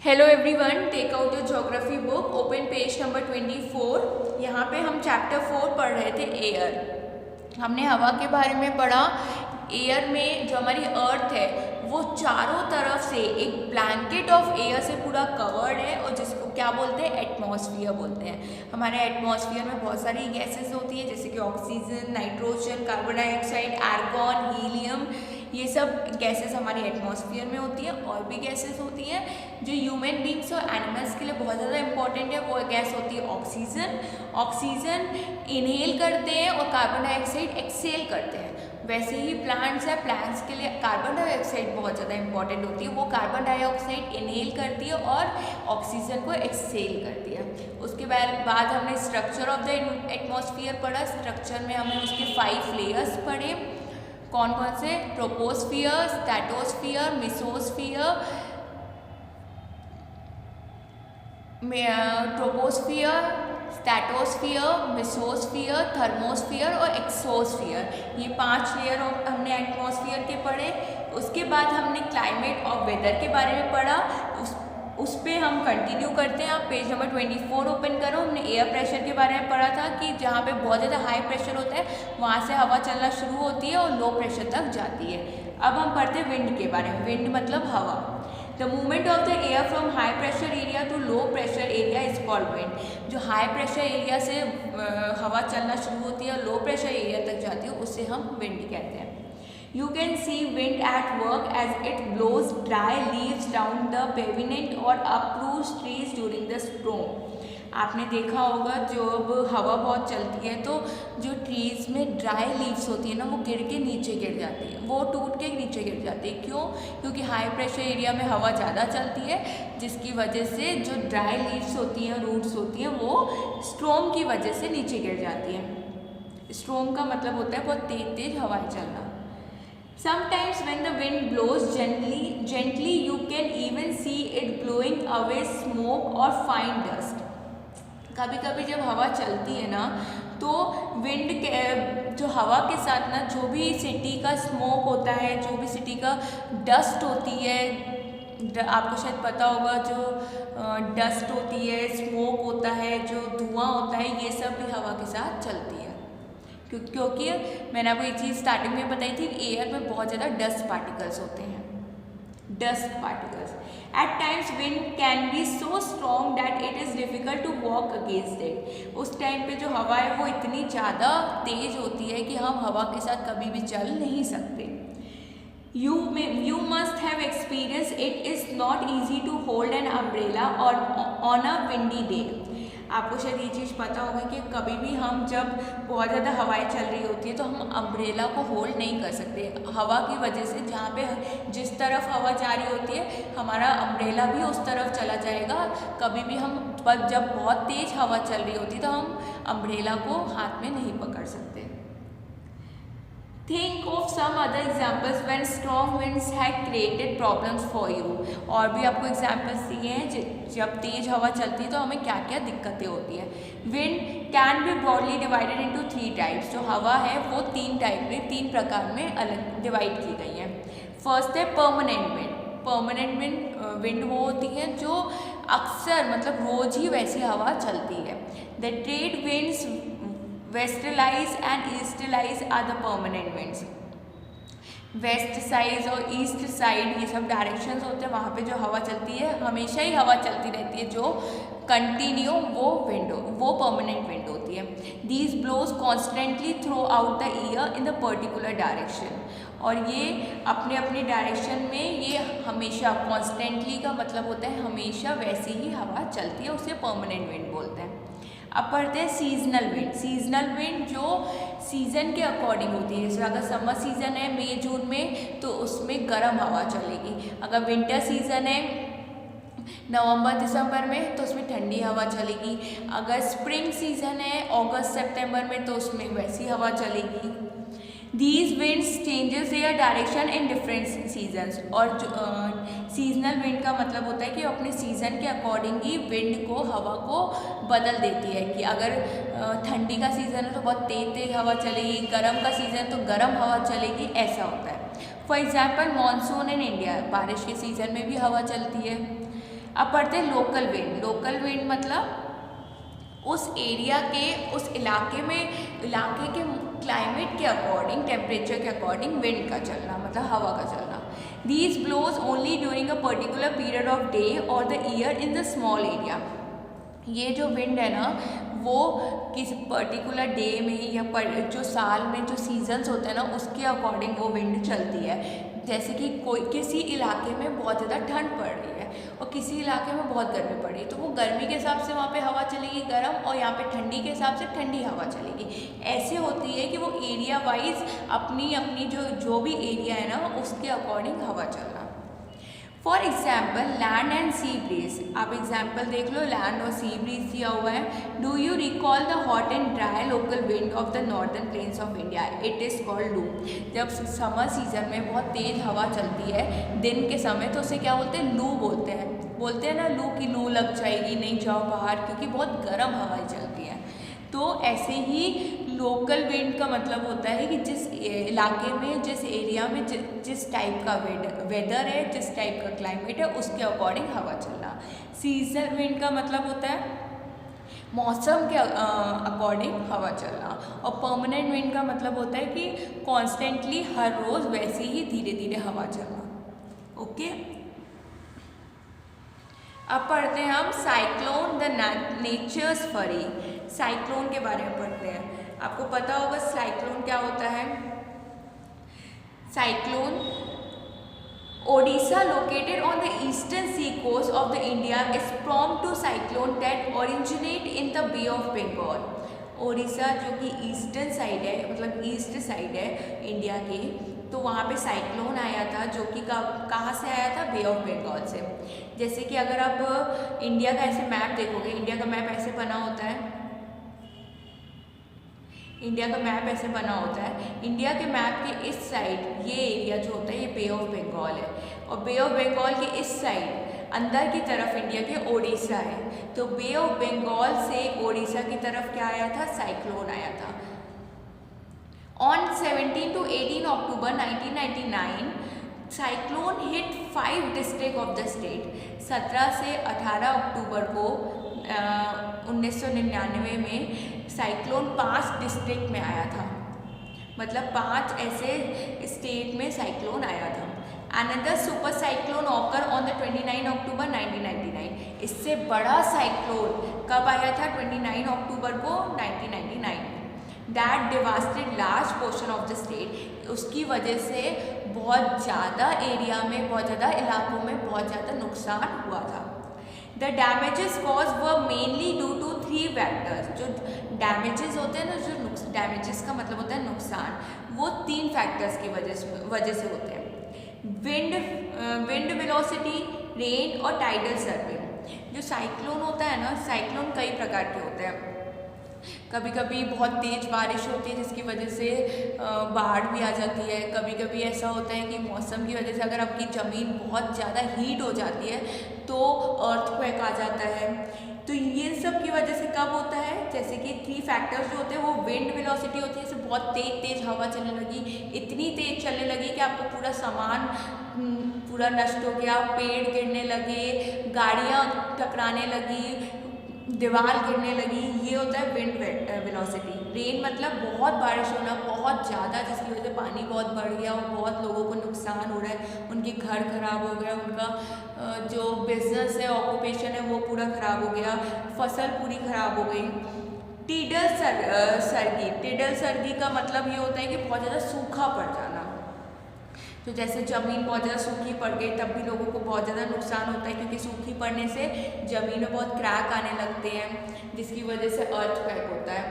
Hello everyone, take out your geography book, open page number 24। यहाँ पे हम chapter 4 पढ़ रहे थे एयर। हमने हवा के बारे में पढ़ा। एयर में जो हमारी अर्थ है वो चारों तरफ से एक ब्लैंकेट ऑफ एयर से पूरा कवर्ड है और जिसको क्या बोलते हैं, एटमॉस्फेयर बोलते हैं। हमारे एटमॉस्फेयर में बहुत सारी गैसेस होती है जैसे कि oxygen, nitrogen, carbon dioxide, argon, helium. ये सब गैसेस हमारी एटमॉस्फेयर में होती है। और भी गैसेस होती हैं जो ह्यूमन बींग्स और एनिमल्स के लिए बहुत ज़्यादा इंपॉर्टेंट है। वो गैस होती है ऑक्सीजन। ऑक्सीजन इनहेल करते हैं और कार्बन डाइऑक्साइड एक्सहेल करते हैं। वैसे ही प्लांट्स है, प्लांट्स के लिए कार्बन डाइऑक्साइड बहुत ज़्यादा इंपॉर्टेंट होती है। वो कार्बन डाइऑक्साइड इनहेल करती है और ऑक्सीजन को एक्सहेल करती है। उसके बाद हमने स्ट्रक्चर ऑफ द एटमॉस्फेयर पढ़ा। स्ट्रक्चर में हमने उसके 5 लेयर्स पढ़े। कौन कौन से? ट्रोपोस्फियर, स्ट्रेटोस्फियर, मेसोस्फियर, थर्मोस्फियर और एक्सोस्फियर। ये 5 लेयर हमने एटमॉस्फेयर के पढ़े। उसके बाद हमने क्लाइमेट और वेदर के बारे में पढ़ा। उस पर हम कंटिन्यू करते हैं। आप पेज नंबर 24 ओपन करो। हमने एयर प्रेशर के बारे में पढ़ा था कि जहाँ पे बहुत ज़्यादा हाई प्रेशर होता है वहाँ से हवा चलना शुरू होती है और लो प्रेशर तक जाती है। अब हम पढ़ते हैं विंड के बारे में। विंड मतलब हवा। The movement of the air from high pressure area to low pressure area is called wind. जो हाई प्रेशर एरिया से हवा चलना शुरू होती है और लो प्रेशर एरिया तक जाती है उससे हम विंड कहते हैं। You can see wind at work as it blows dry leaves down the pavement or uproots trees during the storm। आपने देखा होगा जब हवा बहुत चलती है तो जो ट्रीज में ड्राई लीव्स होती है ना वो गिर के नीचे गिर जाती है, वो टूट के नीचे गिर जाती है। क्यों? क्योंकि हाई प्रेशर एरिया में हवा ज़्यादा चलती है जिसकी वजह से जो ड्राई लीव्स होती हैं, रूट्स होती हैं, वो स्ट्रोम की वजह से नीचे गिर जाती हैं। स्ट्रोम का मतलब होता है बहुत तेज तेज हवाएं चलना। Sometimes when the wind blows gently, you can even see it blowing away smoke or fine dust। कभी कभी जब हवा चलती है ना तो विंड के जो हवा के साथ ना जो भी सिटी का स्मोक होता है, जो भी सिटी का डस्ट होती है, आपको शायद पता होगा जो डस्ट होती है, स्मोक होता है, जो धुआं होता है, ये सब भी हवा के साथ चलती है। क्योंकि मैंने आपको एक चीज़ स्टार्टिंग में बताई थी, एयर में बहुत ज़्यादा डस्ट पार्टिकल्स होते हैं। Dust particles at times wind can be so strong that it is difficult to walk against it. उस टाइम पे जो हवा है वो इतनी ज़्यादा तेज़ होती है कि हम हवा के साथ कभी भी चल नहीं सकते। You must have experienced it is not easy to hold an umbrella or on a windy day। आपको शायद ये चीज़ पता होगा कि कभी भी हम जब बहुत ज़्यादा हवाएं चल रही होती है तो हम अम्ब्रेला को होल्ड नहीं कर सकते हवा की वजह से। जहाँ पे जिस तरफ हवा जा रही होती है हमारा अम्ब्रेला भी उस तरफ चला जाएगा। कभी भी हम जब बहुत तेज़ हवा चल रही होती है तो हम अम्ब्रेला को हाथ में नहीं पकड़ सकते। Think of some other examples when strong winds had created problems for you। और भी आपको एग्जाम्पल्स दिए हैं जब तेज हवा चलती है तो हमें क्या क्या दिक्कतें होती है। Wind can B broadly divided into 3 types. जो हवा है वो 3 टाइप में, 3 प्रकार में अलग डिवाइड की गई है। फर्स्ट है परमानेंट विंड। परमानेंट विंड वो होती है जो अक्सर मतलब रोज ही वैसी हवा चलती है। The trade winds westerlies and easterlies are the permanent winds. West side और ईस्ट साइड ये सब डायरेक्शंस होते हैं, वहाँ पे जो हवा चलती है हमेशा ही हवा चलती रहती है, जो कंटिन्यू वो परमानेंट विंड होती है। These blows constantly throughout the year in the particular direction. और ये अपने अपने डायरेक्शन में ये हमेशा कॉन्स्टेंटली का मतलब होता है हमेशा वैसी ही हवा चलती है, उसे परमानेंट विंड बोलते हैं। अब पढ़ते हैं सीजनल विंड। सीजनल विंड जो सीज़न के अकॉर्डिंग होती है। जैसे अगर समर सीज़न है मई जून में तो उसमें गर्म हवा चलेगी। अगर विंटर सीज़न है नवंबर दिसंबर में तो उसमें ठंडी हवा चलेगी। अगर स्प्रिंग सीज़न है अगस्त सितंबर में तो उसमें वैसी हवा चलेगी। These winds changes their direction in different seasons। और सीजनल विंड का मतलब होता है कि अपने सीज़न के अकॉर्डिंग ही विंड को, हवा को बदल देती है। कि अगर ठंडी का सीज़न है तो बहुत तेज हवा चलेगी, गर्म का सीज़न है तो गर्म हवा चलेगी, ऐसा होता है। For example monsoon in India, बारिश के सीज़न में भी हवा चलती है। अब पढ़ते हैं लोकल विंड। लोकल विंड मतलब उस एरिया के, उस इलाके के क्लाइमेट के अकॉर्डिंग, टेम्परेचर के अकॉर्डिंग विंड का चलना, मतलब हवा का चलना। These blows only during a particular period of day और the year in the small area. ये जो विंड है ना, वो किसी पर्टिकुलर डे में या जो साल में जो सीजन्स होते हैं ना, उसके अकॉर्डिंग वो विंड चलती है। जैसे कि किसी इलाके में बहुत ज़्यादा ठंड पड़ रही है और किसी इलाके में बहुत गर्मी पड़ रही है, तो वो गर्मी के हिसाब से वहाँ पे हवा चलेगी गर्म, और यहाँ पे ठंडी के हिसाब से ठंडी हवा चलेगी। ऐसे होती है कि वो एरिया वाइज अपनी अपनी जो भी एरिया है ना, उसके अकॉर्डिंग हवा चलना। For example land and sea breeze. आप एग्जाम्पल देख लो, लैंड और सी ब्रीज दिया हुआ है। Do you recall the hot and dry local wind of the northern plains of India? It is called लू। जब समर सीजन में बहुत तेज़ हवा चलती है दिन के समय, तो उसे क्या बोलते हैं? लू बोलते हैं ना, लू की लू लग जाएगी, नहीं जाओ बाहर, क्योंकि बहुत गर्म हवाएं चलती हैं। तो ऐसे ही लोकल विंड का मतलब होता है कि जिस इलाके में, जिस एरिया में जिस टाइप का वेदर है, जिस टाइप का क्लाइमेट है, उसके अकॉर्डिंग हवा चलना। सीजनल विंड का मतलब होता है मौसम के अकॉर्डिंग हवा चलना। और परमानेंट विंड का मतलब होता है कि कॉन्स्टेंटली हर रोज़ वैसे ही धीरे धीरे हवा चलना। ओके, अब पढ़ते हैं हम साइक्लोन द नेचर्स फरी। साइक्लोन के बारे में पढ़ते हैं। आपको पता होगा साइक्लोन क्या होता है? Cyclone Odisha located on the eastern sea coast of the India is prone to cyclone that originate in the Bay of Bengal। Odisha जो कि ईस्टर्न साइड है, मतलब ईस्ट साइड है इंडिया की, तो वहाँ पे साइक्लोन आया था जो कि कहाँ से आया था? बे ऑफ बंगाल से। जैसे कि अगर आप इंडिया का ऐसे मैप देखोगे, इंडिया का मैप ऐसे बना होता है, इंडिया का मैप ऐसे बना होता है। इंडिया के मैप के इस साइड ये एरिया जो होता है ये बे ऑफ बंगाल है, और बे ऑफ बंगाल के इस साइड अंदर की तरफ इंडिया के ओडिशा है। तो बे ऑफ बंगाल से ओडिशा की तरफ क्या आया था? साइक्लोन आया था। On 17 to 18 October 1999 cyclone hit 5 district of the state. 17 से 18 अक्टूबर को 1999 में साइक्लोन 5 डिस्ट्रिक्ट में आया था, मतलब 5 ऐसे स्टेट में साइक्लोन आया था। Another super cyclone occur on the 29 अक्टूबर 1999। इससे बड़ा साइक्लोन कब आया था? 29 अक्टूबर को 1999। That devastated large portion of the state. उसकी वजह से बहुत ज़्यादा एरिया में, बहुत ज़्यादा इलाकों में बहुत ज़्यादा नुकसान हुआ था। द डैमेजेस कॉज व मेनली ड्यू टू 3 फैक्टर्स। जो डैमेजेस होते हैं ना, जो डैमेजेस का मतलब होता है नुकसान, वो 3 फैक्टर्स की वजह से होते हैं। विंड वेलोसिटी, रेन और टाइडल सर्विंग। जो साइक्लोन होता है ना, साइक्लोन कई प्रकार के होते हैं। कभी कभी बहुत तेज़ बारिश होती है जिसकी वजह से बाढ़ भी आ जाती है। कभी कभी ऐसा होता है कि मौसम की वजह से अगर आपकी ज़मीन बहुत ज़्यादा हीट हो जाती है तो अर्थक्वेक आ जाता है। तो ये सब की वजह से कब होता है? जैसे कि 3 फैक्टर्स जो होते हैं, वो विंड वेलोसिटी होती है, जैसे बहुत तेज़ हवा चलने लगी, इतनी तेज़ चलने लगी कि आपको पूरा सामान पूरा नष्ट हो गया, पेड़ गिरने लगे, गाड़ियाँ टकराने लगी, दीवार गिरने लगी, ये होता है विंड वेलोसिटी। रेन मतलब बहुत बारिश होना, बहुत ज़्यादा, जिसकी वजह से पानी बहुत बढ़ गया और बहुत लोगों को नुकसान हो रहा है, उनके घर खराब हो गया, उनका जो बिजनेस है, ऑक्यूपेशन है, वो पूरा खराब हो गया, फसल पूरी खराब हो गई। टिडल सर्दी। टिडल सर्दी का मतलब ये होता है कि बहुत ज़्यादा सूखा पड़ जाना। तो जैसे ज़मीन बहुत ज़्यादा सूखी पड़ गई तब भी लोगों को बहुत ज़्यादा नुकसान होता है, क्योंकि सूखी पड़ने से ज़मीन में बहुत क्रैक आने लगते हैं, जिसकी वजह से अर्थक्वेक होता है।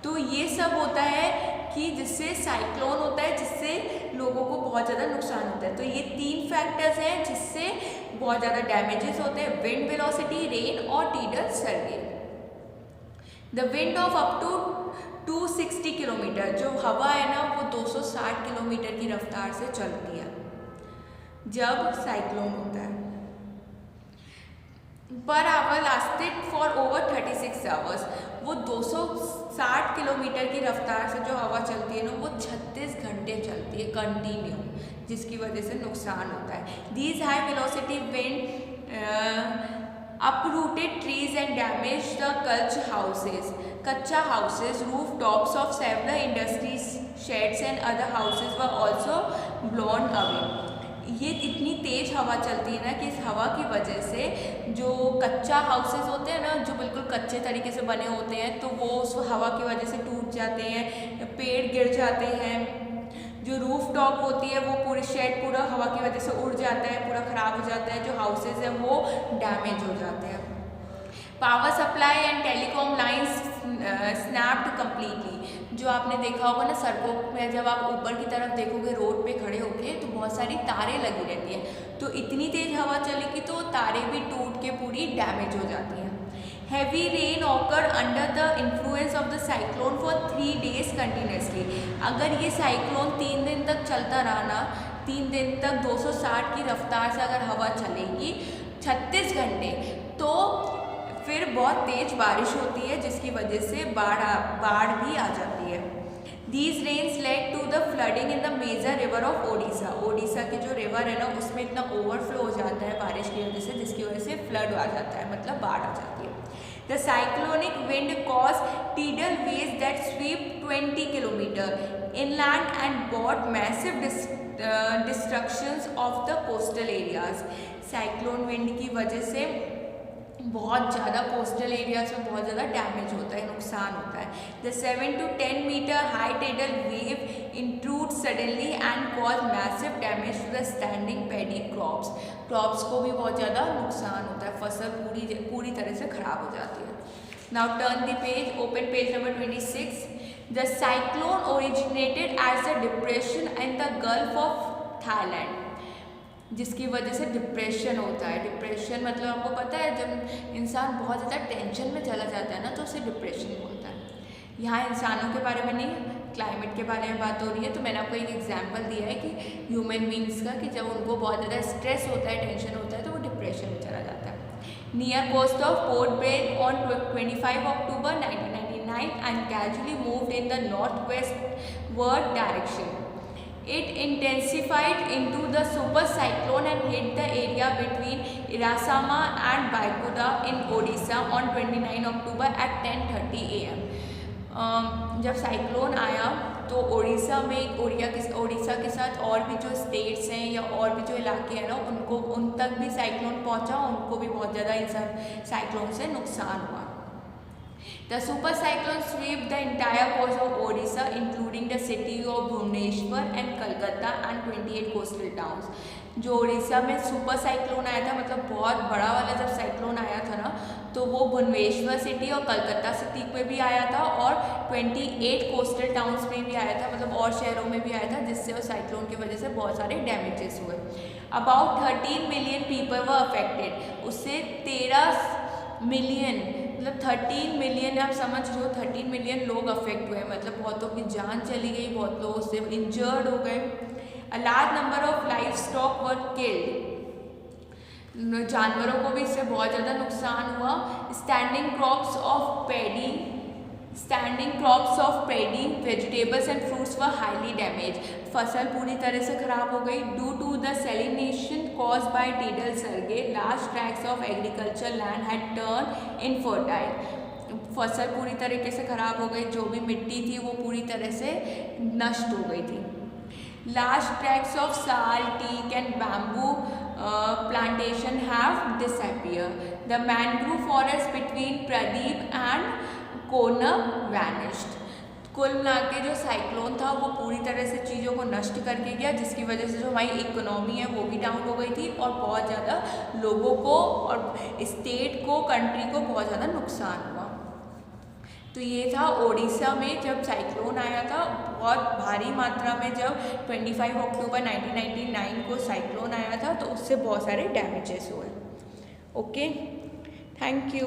तो ये सब होता है कि जिससे साइक्लोन होता है, जिससे लोगों को बहुत ज़्यादा नुकसान होता है। तो ये 3 फैक्टर्स हैं जिससे बहुत ज़्यादा डैमेजेस होते हैं: विंड वेलोसिटी, रेन और tidal surge. The wind of up to 260 kilometre, जो हवा है ना वो 260 किलोमीटर की रफ्तार से चलती है जब साइक्लोन होता है। Per hour lasted for over 36 hours. वो 260 किलोमीटर की रफ्तार से जो हवा चलती है ना, वो 36 घंटे चलती है कंटिन्यू, जिसकी वजह से नुकसान होता है। These high velocity wind uprooted trees and damaged the Kacha houses, rooftops of several industries, sheds and other houses were also blown away. ये इतनी तेज़ हवा चलती है ना कि इस हवा की वजह से जो कच्चा हाउसेस होते हैं ना, जो बिल्कुल कच्चे तरीके से बने होते हैं, तो वो उस हवा की वजह से टूट जाते हैं, पेड़ गिर जाते हैं। जो रूफ टॉप होती है वो पूरी शेड पूरा हवा की वजह से उड़ जाता है, पूरा ख़राब हो जाता है। जो हाउसेस हैं वो डैमेज हो जाते हैं। Power supply and telecom lines snapped completely. जो आपने देखा होगा ना सड़कों में, जब आप ऊपर की तरफ देखोगे रोड पे खड़े होके, तो बहुत सारी तारें लगी रहती हैं, तो इतनी तेज़ हवा चलेगी तो तारें भी टूट के पूरी डैमेज हो जाती हैं। Heavy rain occurred under the influence of the cyclone for 3 days continuously. अगर ये साइक्लोन 3 दिन तक चलता रहा ना, 3 दिन तक 260 की रफ्तार से अगर हवा चलेगी 36 घंटे, तो फिर बहुत तेज़ बारिश होती है, जिसकी वजह से बाढ़ भी आ जाती है। These rains led to the flooding in the major river of Odisha. Odisha की जो रिवर है ना, उसमें इतना ओवरफ्लो हो जाता है बारिश की वजह से, जिसकी वजह से फ्लड आ जाता है, मतलब बाढ़ आ जाती है। The cyclonic wind caused tidal waves that sweep 20 kilometer inland and brought massive destructions of the coastal areas. Cyclone wind की वजह से बहुत ज़्यादा कोस्टल एरियाज में बहुत ज़्यादा डैमेज होता है, नुकसान होता है। The 7 to 10 meter high tidal wave intrude suddenly and cause massive damage to the standing paddy crops. Crops को भी बहुत ज़्यादा नुकसान होता है, फसल पूरी तरह से ख़राब हो जाती है। Now turn the page, open page number 26. The cyclone originated as a depression in the Gulf of Thailand. जिसकी वजह से डिप्रेशन होता है। डिप्रेशन मतलब आपको पता है, जब इंसान बहुत ज़्यादा टेंशन में चला जाता है ना, तो उसे डिप्रेशन बोलता है। यहाँ इंसानों के बारे में नहीं, क्लाइमेट के बारे में बात हो रही है। तो मैंने आपको एक एग्जांपल दिया है कि ह्यूमन बींग्स का, कि जब उनको बहुत ज़्यादा स्ट्रेस होता है, टेंशन होता है, तो वो डिप्रेशन में चला जाता है। Near coast of Port Blair on 25 October 1999 and gradually moved in the northwestward direction. It intensified into the super cyclone and hit the area between Irasama and Baikuda in Odisha on 29 October at 10:30 AM. जब cyclone आया तो ओडिशा के साथ और भी जो states हैं या और भी जो इलाके हैं ना, उन तक भी साइक्लोन पहुंचा, उनको भी बहुत ज़्यादा इन साइक्लोन से नुकसान हुआ। The super cyclone swept the entire coast of Odisha, including the city of Bhubaneswar and Kolkata and 28 coastal towns. जो ओडिशा में सुपर साइक्लोन आया था, मतलब बहुत बड़ा वाला जब साइक्लोन आया था ना, तो वो भुवनेश्वर सिटी और कलकत्ता सिटी पे भी आया था और 28 कोस्टल टाउन्स में भी आया था, मतलब और शहरों में भी आया था, जिससे उस साइक्लोन की वजह से बहुत सारे डैमेजेस हुए। About 13 million people were affected. उससे 13 मिलियन, मतलब 13 मिलियन, आप समझ रहे हो, 13 मिलियन लोग अफेक्ट हुए, मतलब बहुतों की जान चली गई, बहुत लोग उससे इंजर्ड हो गए। A large number of life stock were killed. जानवरों को भी इससे बहुत ज़्यादा नुकसान हुआ। Standing crops of paddy vegetables and fruits were highly damage. फसल पूरी तरह से खराब हो गई। Due to the salination cause by tidal surge, large tracts of agriculture land had turn infertile. फसल पूरी तरीके से खराब हो गई, जो भी मिट्टी थी वो पूरी तरह से नष्ट हो गई थी। Large tracts of sal, teak and bamboo plantation have disappeared. The mangrove forest between Pradeep and Konark vanished. कुल मिला के जो साइक्लोन था वो पूरी तरह से चीज़ों को नष्ट करके गया, जिसकी वजह से जो हमारी इकोनॉमी है वो भी डाउन हो गई थी और बहुत ज़्यादा लोगों को और स्टेट को, कंट्री को बहुत ज़्यादा नुकसान हुआ। तो ये था ओडिशा में जब साइक्लोन आया था, बहुत भारी मात्रा में, जब 25 अक्टूबर 1999 को साइक्लोन आया था, तो उससे बहुत सारे डैमेजेस हुए। Okay, thank you.